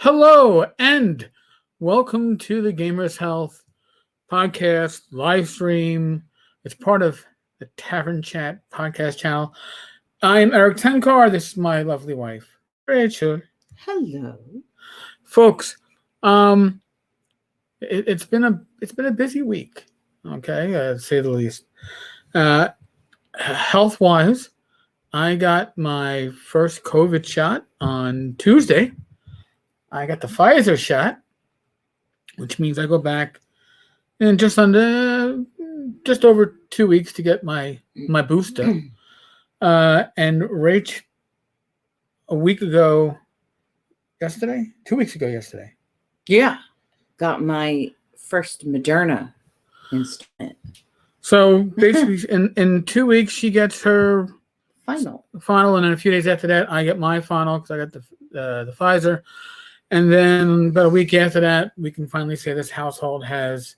Hello and welcome to the Gamers Health podcast live stream. It's part of the Tavern Chat podcast channel. I'm Rach Tenkar. This is my lovely wife, Rachel. Hello, Folks. It's been a busy week. Okay, to say the least. Health wise, I got my first COVID shot on Tuesday. I got the Pfizer shot, which means I go back in just over 2 weeks to get my booster. And Rach, a week ago, yesterday, 2 weeks ago, yesterday. Yeah, got my first Moderna instrument. So basically, in 2 weeks, she gets her Final, and then a few days after that, I get my final because I got the Pfizer. And then about a week after that, we can finally say this household has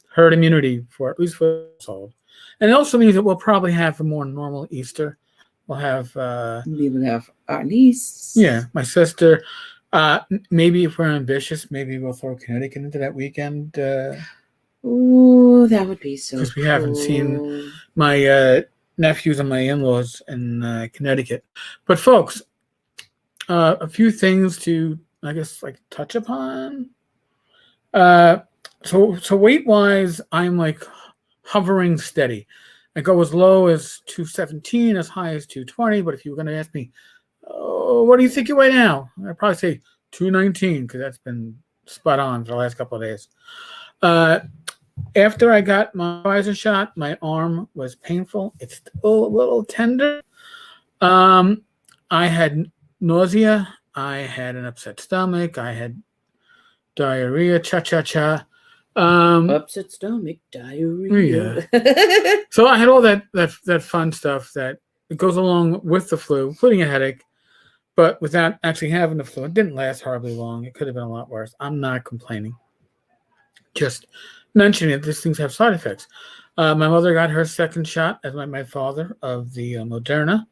herd immunity at least for the household. And it also means that we'll probably have a more normal Easter. We'll have we will have our niece. Yeah, my sister. Maybe if we're ambitious, maybe we'll throw Connecticut into that weekend. Oh, that would be so. Because we haven't seen my nephews and my in-laws in Connecticut. But folks, a few things to, I guess, like touch upon. So weight-wise, I'm like hovering steady. I go as low as 217, as high as 220. But if you were going to ask me, oh, what do you think you weigh now? I'd probably say 219 because that's been spot on for the last couple of days. After I got my Pfizer shot, my arm was painful. It's still a little tender. I had nausea. I had an upset stomach. I had diarrhea. Cha-cha-cha. Upset stomach, diarrhea. So I had all that fun stuff that it goes along with the flu, including a headache, but without actually having the flu. It didn't last horribly long. It could have been a lot worse. I'm not complaining. Just mentioning that these things have side effects. My mother got her second shot, as my father, of the Moderna.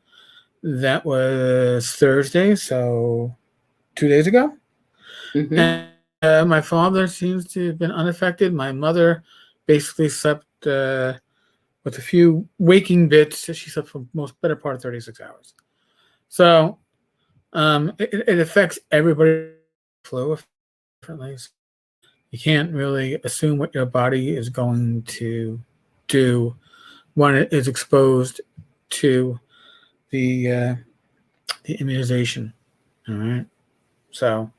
That was Thursday, so 2 days ago. Mm-hmm. And my father seems to have been unaffected. My mother basically slept with a few waking bits. She slept for the better part of 36 hours. So it affects everybody. Flu differently. So you can't really assume what your body is going to do when it is exposed to the immunization. All right. So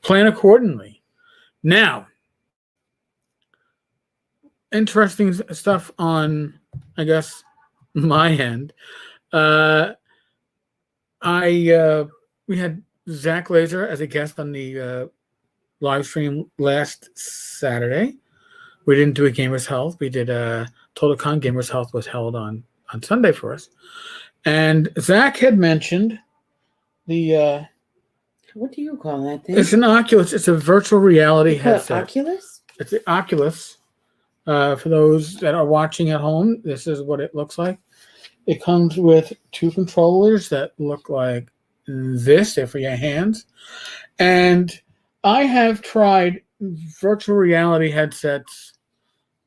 plan accordingly. Now, interesting stuff on, I guess, my end. We had Zach Laser as a guest on the live stream last Saturday. We didn't do a Gamers Health. We did a TotalCon. Gamers Health was held on Sunday for us. And Zach had mentioned the what do you call that thing? It's an Oculus. It's a virtual reality headset. Oculus? It's the Oculus. For those that are watching at home, this is what it looks like. It comes with two controllers that look like this. They're for your hands. And I have tried virtual reality headsets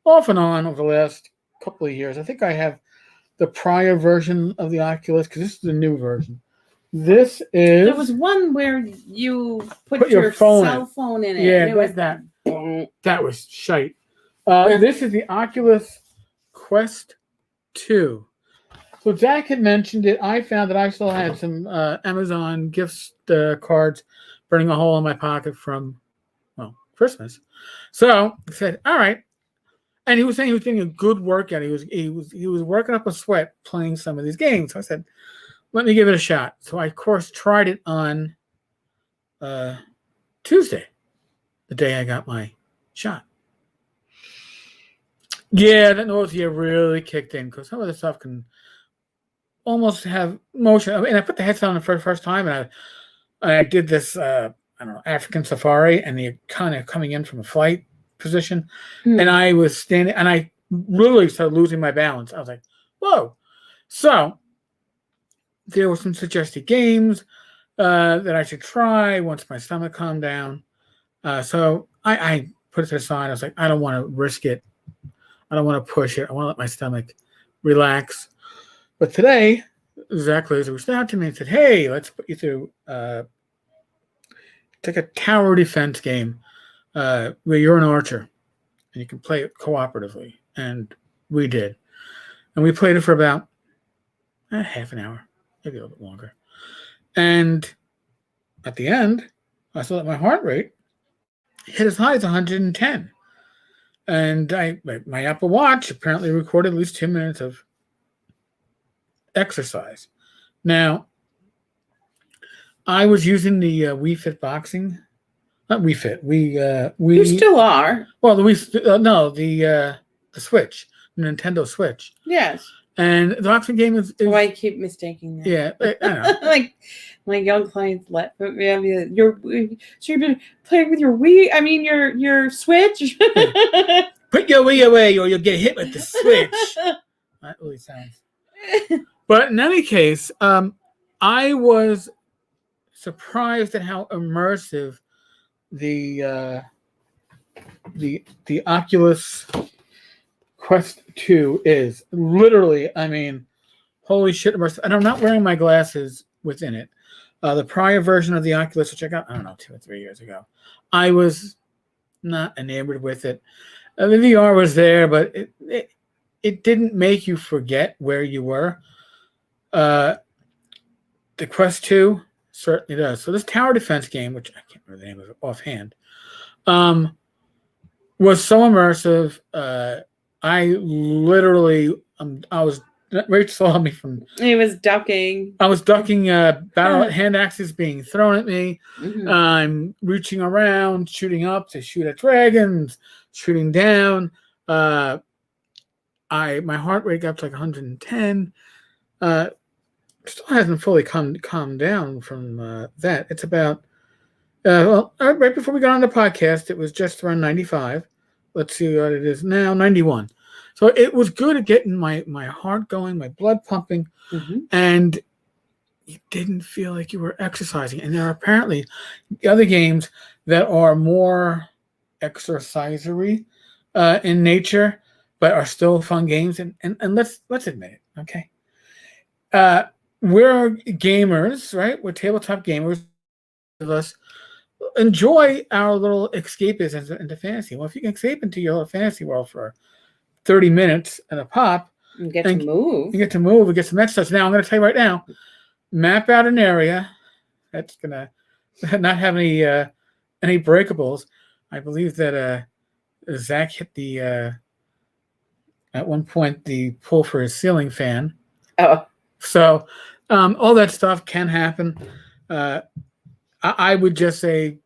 off and on over the last couple of years. I think I have the prior version of the Oculus because this is the new version. This is... There was one where you put your cell phone in it. Yeah, and it was that was shite. This is the Oculus Quest 2. So Zach had mentioned it. I found that I still had some Amazon gift cards burning a hole in my pocket from, Christmas. So I said, all right. And he was saying he was doing a good workout. He was working up a sweat playing some of these games. So I said, let me give it a shot. So I, of course, tried it on Tuesday, the day I got my shot. Yeah, that nausea really kicked in because some of the stuff can almost have motion. I mean, I put the headset on for the first time, and I did this, African safari, and you're kind of coming in from a flight position, and I was standing, and I literally started losing my balance. I was like, whoa. So there were some suggested games. that I should try once my stomach calmed down. So I put it to the side. I was like, I don't want to risk it. I don't want to push it. I want to let my stomach relax. But today, Zach Laser reached out to me and said, hey, let's put you through take a tower defense game where you're an archer and you can play it cooperatively. And we did. And we played it for about half an hour, maybe a little bit longer. And at the end, I saw that my heart rate hit as high as 110. And my Apple Watch apparently recorded at least 2 minutes of exercise. Now, I was using the Wii Fit boxing, not Wii Fit. You still are. Well, the Wii, the Switch, the Nintendo Switch. Yes. And the boxing game is why I keep mistaking that. Yeah, I know. Like my young clients let me have your so you've been playing with your Wii. I mean your Switch. Put your Wii away, or you'll get hit with the Switch. That really sounds. But in any case, I was surprised at how immersive the Oculus Quest 2 is. Literally, I mean, holy shit, immersive. And I'm not wearing my glasses within it. The prior version of the Oculus, which I got, I don't know, 2 or 3 years ago, I was not enamored with it. The VR was there, but it didn't make you forget where you were. The Quest 2 certainly does. So this tower defense game, which I can't remember the name of it offhand, was so immersive. I literally, I was, Rach saw me from. He was ducking. I was ducking battle hand axes being thrown at me. Mm-hmm. I'm reaching around, shooting up to shoot at dragons, shooting down. My heart rate got up to like 110. Still hasn't fully calmed down from that. It's about right before we got on the podcast, it was just around 95. Let's see what it is now, 91. So it was good at getting my heart going, my blood pumping, and you didn't feel like you were exercising. And there are apparently other games that are more exercisory in nature, but are still fun games. And let's admit it, okay? We're gamers, right? We're tabletop gamers. Of us enjoy our little escapism into fantasy. Well, if you can escape into your little fantasy world for 30 minutes at a pop, you get to move. You get to move. You get some exercise. Now, I'm going to tell you right now, map out an area that's going to not have any breakables. I believe that Zach hit the at one point the pull for his ceiling fan. Oh. So all that stuff can happen. I would just say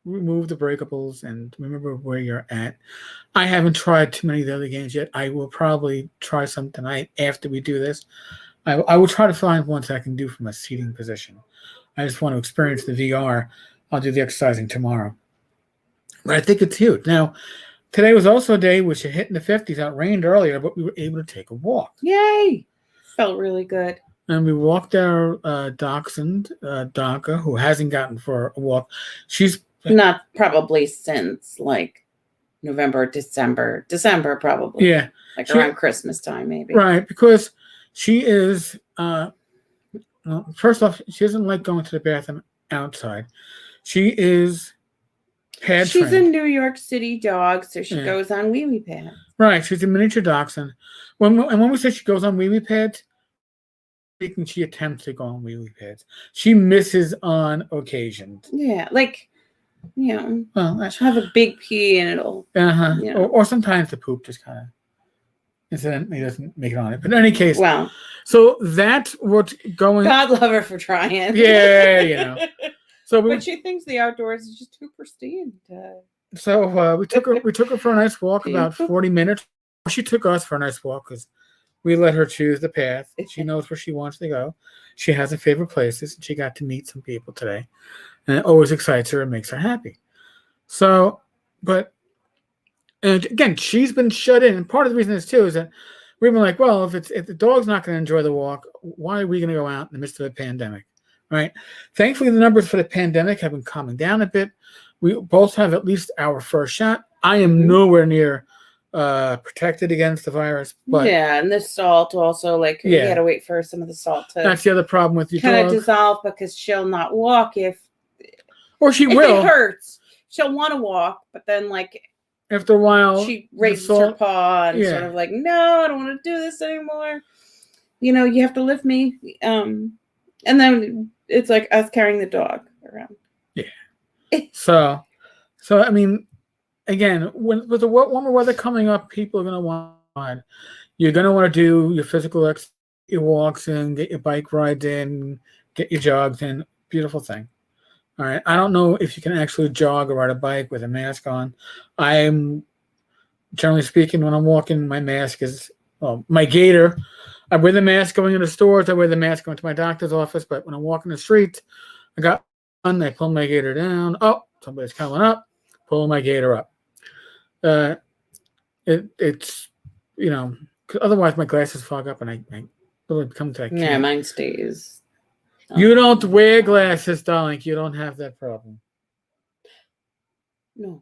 remove the breakables and remember where you're at. I haven't tried too many of the other games yet. I will probably try some tonight after we do this. I will try to find ones I can do from a seating position. I just want to experience the VR. I'll do the exercising tomorrow. But I think it's huge. Now, today was also a day which it hit in the 50s. It rained earlier, but we were able to take a walk. Yay! Felt really good. And we walked our dachshund, Donka, who hasn't gotten for a walk. She's not probably since like November, December probably. Yeah. Like around Christmas time, maybe. Right, because she is, first off, she doesn't like going to the bathroom outside. She is pad She's trained. a New York City dog, so she goes on wee-wee pads. Right, she's a miniature dachshund. When we say she goes on wee-wee pads, speaking, she attempts to go on wee-wee pads. She misses on occasions. Yeah, like, she'll have a big pee and it'll... Or sometimes the poop just kind of incidentally doesn't make it on it. But in any case, so that's what's going... God love her for trying. Yeah, But she thinks the outdoors is just too pristine. So we took her for a nice walk, about 40 minutes. She took us for a nice walk because we let her choose the path. She knows where she wants to go. She has her favorite places, and she got to meet some people today. And it always excites her and makes her happy. So, and again, she's been shut in. And part of the reason is, too, is that we've been like, well, if the dog's not going to enjoy the walk, why are we going to go out in the midst of a pandemic? right? Thankfully, the numbers for the pandemic have been calming down a bit. We both have at least our first shot. I am nowhere near protected against the virus, but yeah, and the salt also, like, you yeah, gotta wait for some of the salt to that's the other problem with your kind of dog. dissolve, because she'll not walk Or she if will. it hurts. She'll want to walk, but then like After a while, she the raises her salt, paw and yeah. sort of like, no, I don't want to do this anymore. You know, you have to lift me. And then it's like us carrying the dog around. Yeah. So I mean, again, with the warmer weather coming up, people are going to want. You're going to want to do your physical your walks in, get your bike rides in, get your jogs in. Beautiful thing. All right. I don't know if you can actually jog or ride a bike with a mask on. I'm generally speaking, when I'm walking, my mask is my gaiter. I wear the mask going into stores. I wear the mask going to my doctor's office. But when I'm walking the streets, I got on. I pull my gaiter down. Oh, somebody's coming up. Pull my gaiter up. It's otherwise my glasses fog up and I really come to. Yeah, mine stays. You don't wear glasses, darling. You don't have that problem. No.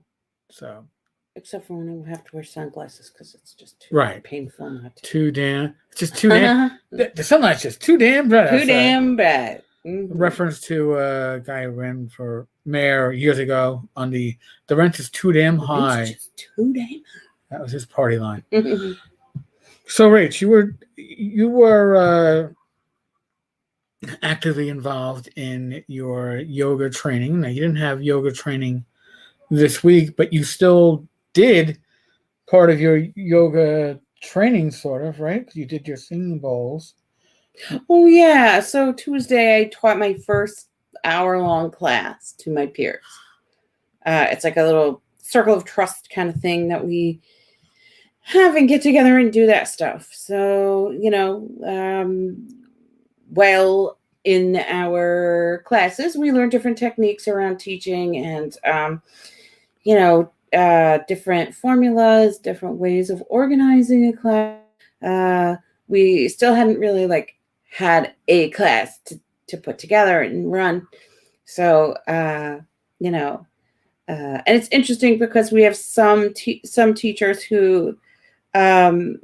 So. Except for when I have to wear sunglasses because it's just too painful not to. Too damn. It's just too damn. The sunlight's just too damn bright. Too damn bad. Reference to a guy who ran for mayor years ago on the rent is too damn high. It's just too damn high. That was his party line. So, Rach, you were actively involved in your yoga training. Now, you didn't have yoga training this week, but you still did part of your yoga training, sort of, right? You did your singing bowls. Oh, yeah. So Tuesday, I taught my first hour-long class to my peers. It's like a little circle of trust kind of thing that we have and get together and do that stuff. So, while in our classes, we learn different techniques around teaching and, different formulas, different ways of organizing a class. We still hadn't really had a class to put together and run. So, and it's interesting because we have some teachers who have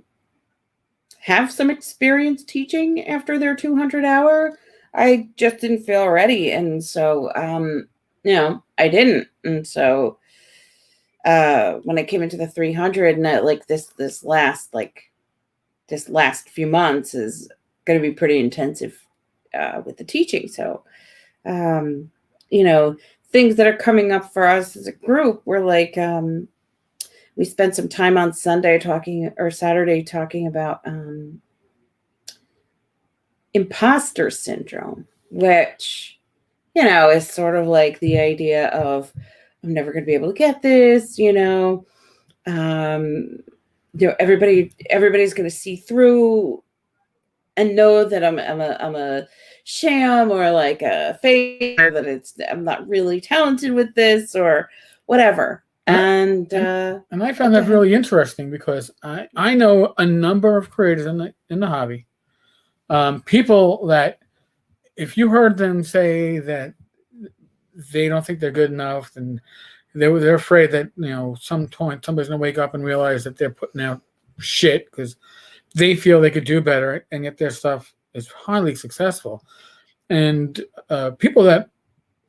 some experience teaching after their 200 hour. I just didn't feel ready. And so, I didn't. And so, when I came into the 300 and this last few months is going to be pretty intensive, with the teaching. So, things that are coming up for us as a group, we're we spent some time on Saturday talking about imposter syndrome, which, is sort of like the idea of, I'm never going to be able to get this, everybody's going to see through and know that I'm a sham or like a fake, or that I'm not really talented with this or whatever. And I found that really interesting because I know a number of creators in the hobby, people that if you heard them say that they don't think they're good enough, and they're afraid that some point somebody's gonna wake up and realize that they're putting out shit because they feel they could do better, and yet their stuff is highly successful. And people that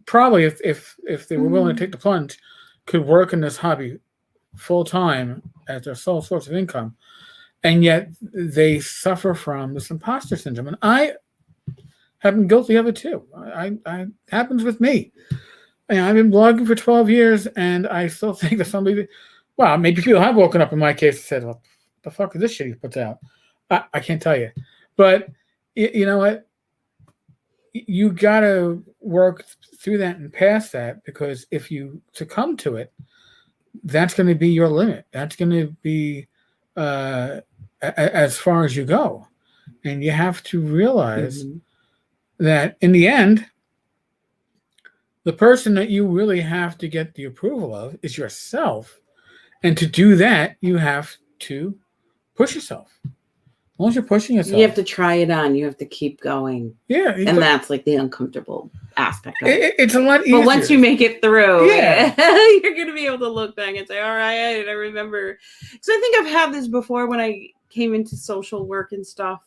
probably, if they were willing to take the plunge, could work in this hobby full time as their sole source of income, and yet they suffer from this imposter syndrome. And I have been guilty of it too. I happens with me. I've been blogging for 12 years, and I still think that somebody, well, maybe people have woken up in my case and said, "What the fuck is this shit he puts out?" I can't tell you, but you know what? You gotta work through that and past that, because if you succumb to it, that's going to be your limit. That's going to be as far as you go, and you have to realize that in the end, the person that you really have to get the approval of is yourself, and to do that, you have to push yourself. long as you're pushing yourself. You have to try it on. You have to keep going. Yeah. And that's like the uncomfortable aspect of it. It's a lot easier. But once you make it through, Yeah. you're going to be able to look back and say, all right, I remember. Because I think I've had this before when I came into social work and stuff.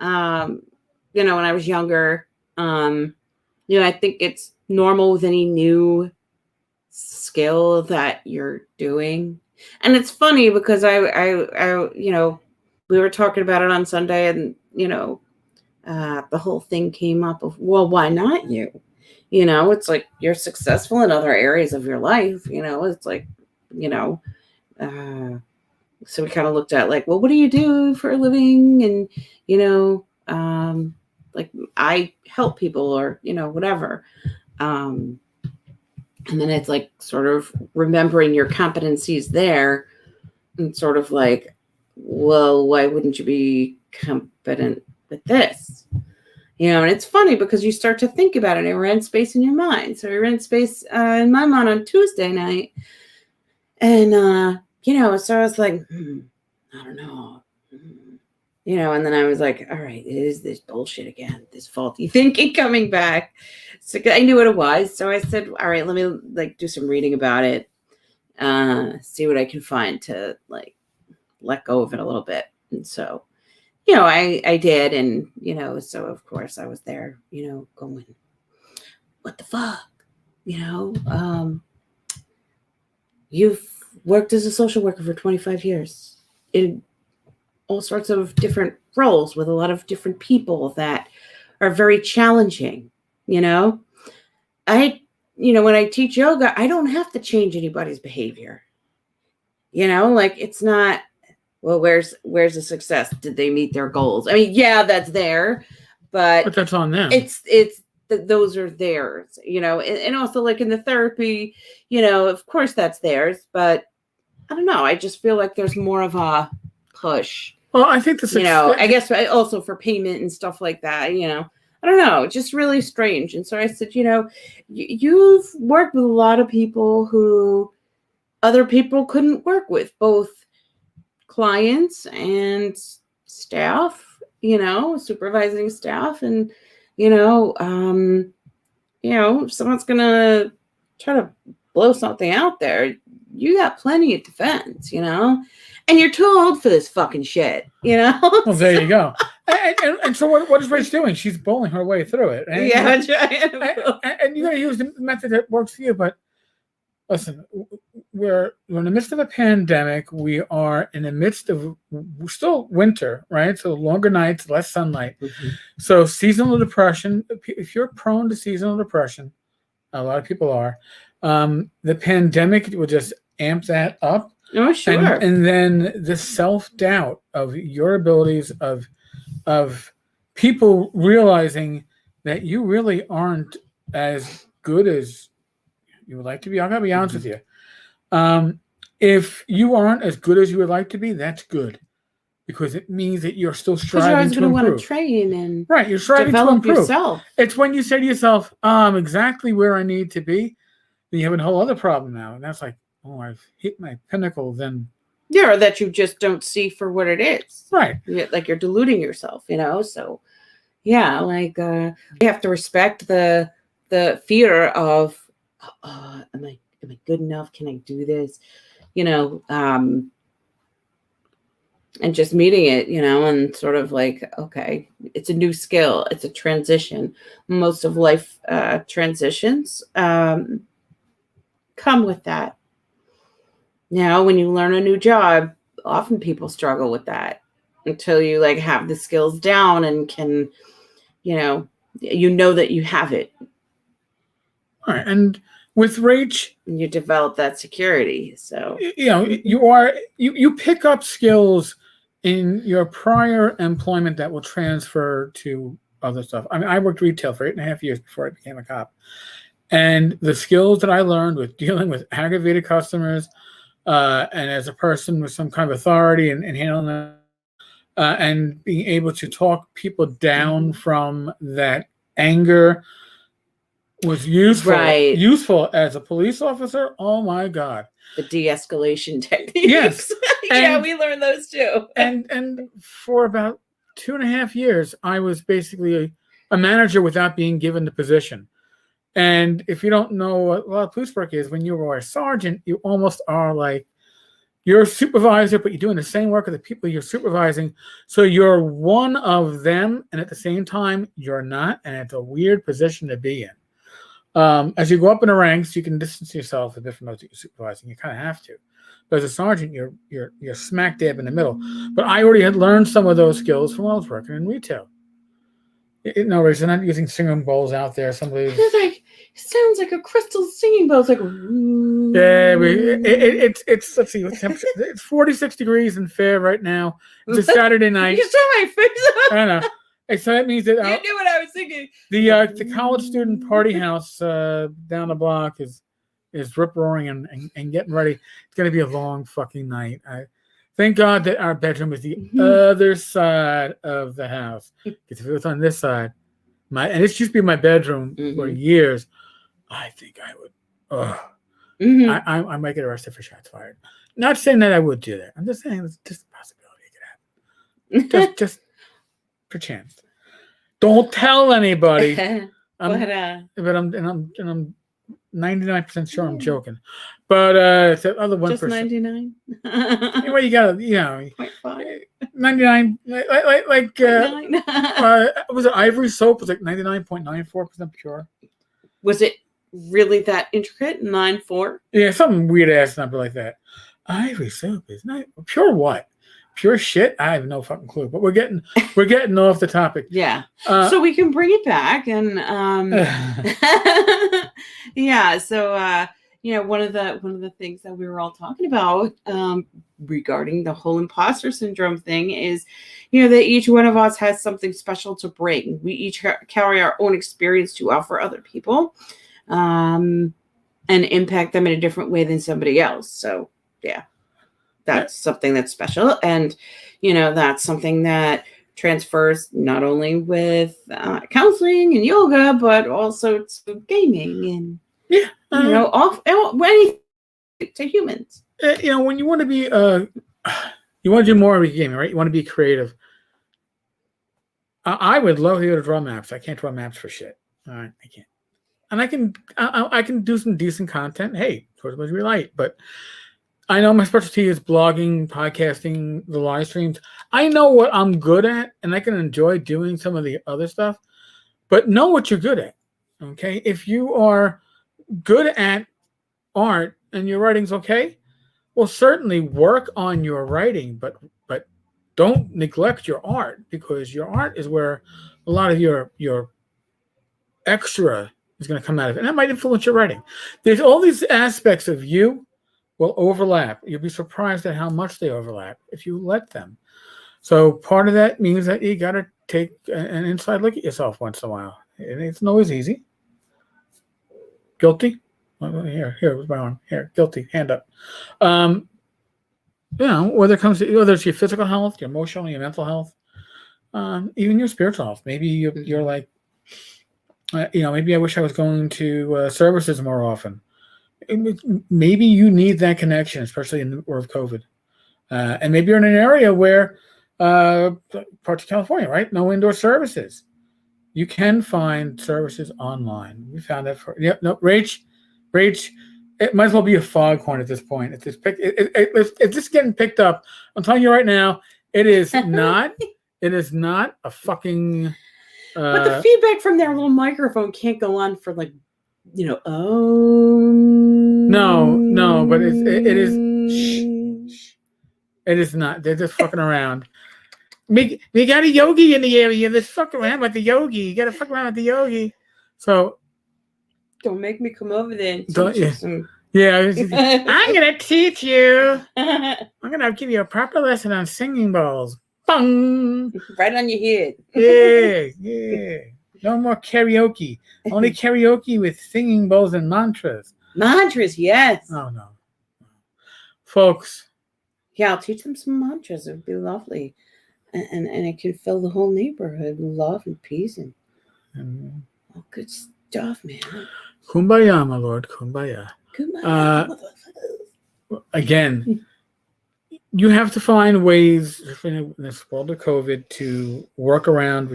You know, when I was younger, you know, I think it's normal with any new skill that you're doing. And it's funny because I you know, we were talking about it on Sunday, and, you know, the whole thing came up of, well, why not you? You know, it's like you're successful in other areas of your life. You know, it's like, you know, so we kind of looked at like, well, what do you do for a living? And, you know, like I help people, or, you know, whatever. And then it's like sort of remembering your competencies there, and sort of like, well, why wouldn't you be competent with this? You know, and it's funny because you start to think about it, and it rents space in your mind. So we rent space in my mind on Tuesday night. And, you know, so I was like, I don't know. You know, and then I was like, all right, it is this bullshit again, this faulty thinking coming back. So I knew what it was. So I said, all right, let me like do some reading about it, see what I can find to like let go of it a little bit. And so, you know, I did. And, you know, so of course I was there, you know, going, what the fuck? You know, you've worked as a social worker for 25 years in all sorts of different roles with a lot of different people that are very challenging. You know, you know, when I teach yoga, I don't have to change anybody's behavior. You know, like it's not, well, where's the success? Did they meet their goals? I mean, yeah, that's there, but that's on them. Those are theirs, you know, and also like in the therapy, you know, of course that's theirs, but I don't know. I just feel like there's more of a push. Well, I think you know, I guess also for payment and stuff like that, you know, I don't know, just really strange. And so I said, you know, you've worked with a lot of people who other people couldn't work with, both clients and staff, you know, supervising staff. And, you know, if someone's going to try to blow something out there, you got plenty of defense, you know, and you're too old for this fucking shit, you know? Well, there you go. And so what is Rach doing? She's bowling her way through it. And, yeah. And you got to use the method that works for you. But listen, we're in the midst of a pandemic. We are in the midst of still winter, right? So longer nights, less sunlight. Mm-hmm. So seasonal depression, if you're prone to seasonal depression, a lot of people are, the pandemic will just amp that up. Oh, sure. And then the self-doubt of your abilities, of people realizing that you really aren't as good as you would like to be. I'm going to be honest with you. If you aren't as good as you would like to be, that's good, because it means that you're still striving to improve. You're always going to want to train and right. You're striving develop to improve. Yourself. It's when you say to yourself, I'm exactly where I need to be, then you have a whole other problem now. And that's like, oh, I've hit my pinnacle. Then yeah, or that you just don't see for what it is. Right. Like you're deluding yourself, you know? So yeah, like you have to respect the fear of, am I good enough? Can I do this? You know, and just meeting it, you know, and sort of like, okay, it's a new skill. It's a transition. Most of life transitions come with that. Now, when you learn a new job, often people struggle with that until you like have the skills down and can, you know that you have it. All right. And with Rach, you develop that security. So, you know, you pick up skills in your prior employment that will transfer to other stuff. I mean, I worked retail for 8.5 years before I became a cop. And the skills that I learned with dealing with aggravated customers, and as a person with some kind of authority and handling them, and being able to talk people down from that anger was useful. Right. Useful as a police officer. Oh my God. The de-escalation techniques. Yes. Yeah, we learned those too. And for about 2.5 years, I was basically a manager without being given the position. And if you don't know what police work is, when you are a sergeant, you almost are like you're a supervisor, but you're doing the same work as the people you're supervising. So you're one of them, and at the same time, you're not. And it's a weird position to be in. As you go up in the ranks, you can distance yourself a bit from those that you're supervising. You kind of have to. But as a sergeant, you're smack dab in the middle. But I already had learned some of those skills from when I was working in retail. No reason. I'm not using singing bowls out there. Somebody. It sounds like a crystal singing bowl. It's like. Yeah, it's let's see what's temperature. It's 46 degrees and fair right now. It's a Saturday night. You saw my face. I know. And so that means that You knew what I was thinking. The college student party house down the block is rip roaring and getting ready. It's gonna be a long fucking night. Thank God that our bedroom is the other side of the house. Because if it was on this side, and it's used to be my bedroom for years, I think I would. I might get arrested for shots fired. Not saying that I would do that. I'm just saying it's just a possibility it could happen. just perchance. Don't tell anybody. But I'm 99% sure I'm joking. But it's the other 1%. Just 99. Well, you gotta, 0.5. 99. Was it ivory soap? Was like 99.94% pure. Was it really that intricate? 9.4? Yeah, something weird ass number like that. Ivory soap is not pure. What? Pure shit? I have no fucking clue. But we're getting off the topic. Yeah. So we can bring it back and yeah. So one of the things that we were all talking about regarding the whole imposter syndrome thing is, that each one of us has something special to bring. We each carry our own experience to offer other people, and impact them in a different way than somebody else. So yeah. That's something that's special. And, that's something that transfers not only with counseling and yoga, but also to gaming and, anything to humans. When you want to be, you want to do more with gaming, right? You want to be creative. I would love to draw maps. I can't draw maps for shit. All right, I can't. And I can do some decent content. Hey, towards what we like, but I know my specialty is blogging, podcasting, the live streams. I know what I'm good at, and I can enjoy doing some of the other stuff, but know what you're good at, okay? If you are good at art and your writing's okay, well, certainly work on your writing, but don't neglect your art, because your art is where a lot of your extra is going to come out of it, and that might influence your writing. There's all these aspects of you will overlap. You'll be surprised at how much they overlap if you let them. So part of that means that you got to take an inside look at yourself once in a while. It's not always easy. Guilty? Here, with my arm. Here, guilty. Hand up. Whether it comes to whether it's your physical health, your emotional, your mental health, even your spiritual health. Maybe you're like, maybe I wish I was going to services more often. Maybe you need that connection, especially in the world of COVID. And maybe you're in an area where parts of California, right? No indoor services. You can find services online. We found that Rach, it might as well be a foghorn at this point. If this is getting picked up, I'm telling you right now, it is not. It is not a fucking. But the feedback from their little microphone can't go on for like. No, but it is. Shh. It is not. They're just fucking around. We got a yogi in the area. Let's fuck around with the yogi. You got to fuck around with the yogi. So don't make me come over there and teach you some. Yeah, I'm gonna teach you. I'm gonna give you a proper lesson on singing bowls. Bung! Right on your head. Yeah. No more karaoke. Only karaoke with singing bowls and mantras. Mantras, yes. Oh, no. Folks. Yeah, I'll teach them some mantras. It would be lovely. And it can fill the whole neighborhood with love and peace and good stuff, man. Kumbaya, my lord. Kumbaya. Kumbaya. Again, you have to find ways in this world of COVID to work around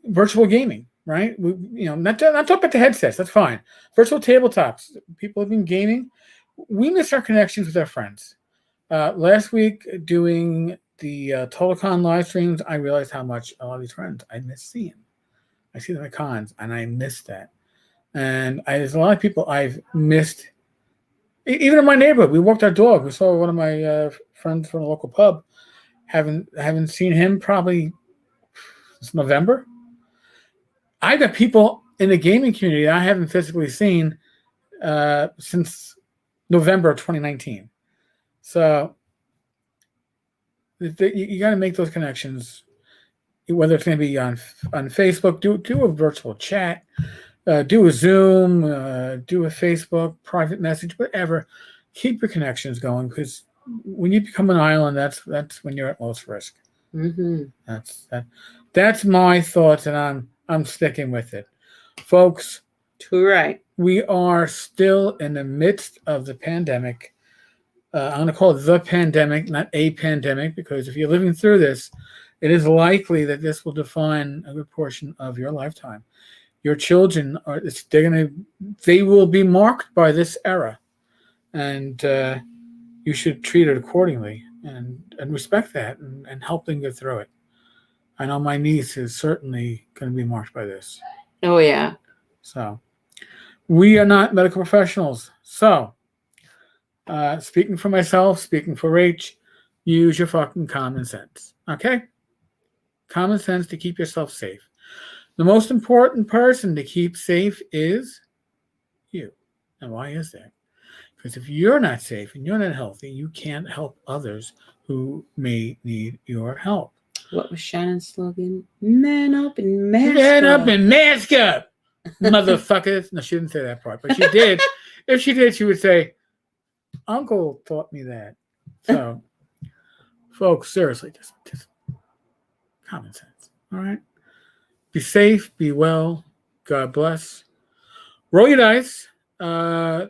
virtual gaming, right? Not talking about the headsets. That's fine. Virtual tabletops. People have been gaming. We miss our connections with our friends. Last week, doing the Tolocon live streams, I realized how much a lot of these friends I miss seeing. I see them at cons, and I miss that. And there's a lot of people I've missed. Even in my neighborhood, we walked our dog. We saw one of my friends from a local pub. Haven't seen him probably since November. I got people in the gaming community I haven't physically seen since November of 2019. So you got to make those connections, whether it's going to be on Facebook. Do a virtual chat. Do a Zoom, do a Facebook private message, whatever. Keep your connections going, because when you become an island, that's when you're at most risk. Mm-hmm. That's my thoughts, and I'm sticking with it, folks. Too right. We are still in the midst of the pandemic. I'm going to call it the pandemic, not a pandemic, because if you're living through this, it is likely that this will define a good portion of your lifetime. Your children they will be marked by this era, and you should treat it accordingly and respect that and help them get through it. I know my niece is certainly going to be marked by this. Oh yeah. So we are not medical professionals. So speaking for myself, speaking for Rach, use your fucking common sense. Okay? Common sense to keep yourself safe. The most important person to keep safe is you. And why is that? Because if you're not safe and you're not healthy, you can't help others who may need your help. What was Shannon's slogan? Man up and mask Man up. up and mask up, motherfuckers. No, she didn't say that part, but she did. If she did, she would say, Uncle taught me that. So, folks, seriously, just common sense. All right? Be safe, be well. God bless. Roll your dice. I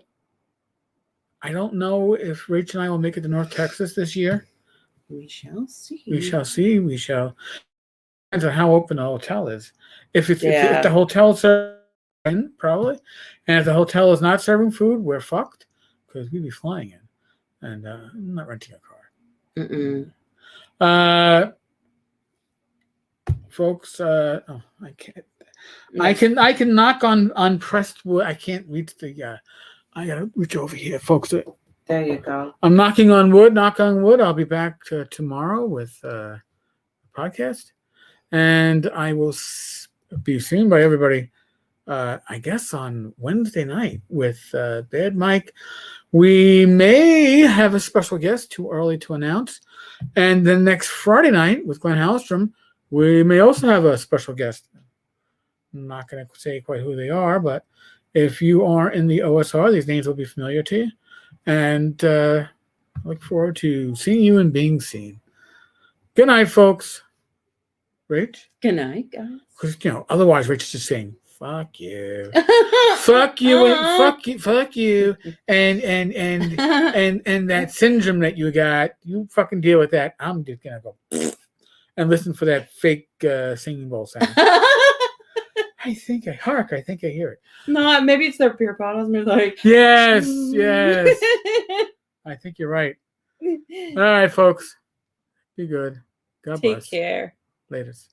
don't know if Rach and I will make it to North Texas this year. We shall see. We shall see. We shall. Depends on how open the hotel is. If the hotel serves, probably, and if the hotel is not serving food, we're fucked, because we'd be flying in, and I'm not renting a car. Folks, I can't. Yes. I can knock on pressed wood. I can't reach the. I gotta reach over here, folks. There you go. I'm knocking on wood. Knock on wood. I'll be back tomorrow with a podcast, and I will be seen by everybody. I guess on Wednesday night with Bad Mike. We may have a special guest. Too early to announce. And then next Friday night with Glenn Hallstrom, we may also have a special guest. I'm not going to say quite who they are, but if you are in the OSR, these names will be familiar to you. And I look forward to seeing you and being seen. Good night, folks. Rach? Good night, guys. Because, otherwise Rach is just saying, fuck you. Fuck you and fuck you. And that syndrome that you got, you fucking deal with that. I'm just going to go and listen for that fake singing bowl sound. I think I hear it. No, maybe it's their beer bottles. And they're like, yes. I think you're right. All right, folks. Be good. God bless. Take care. Laters.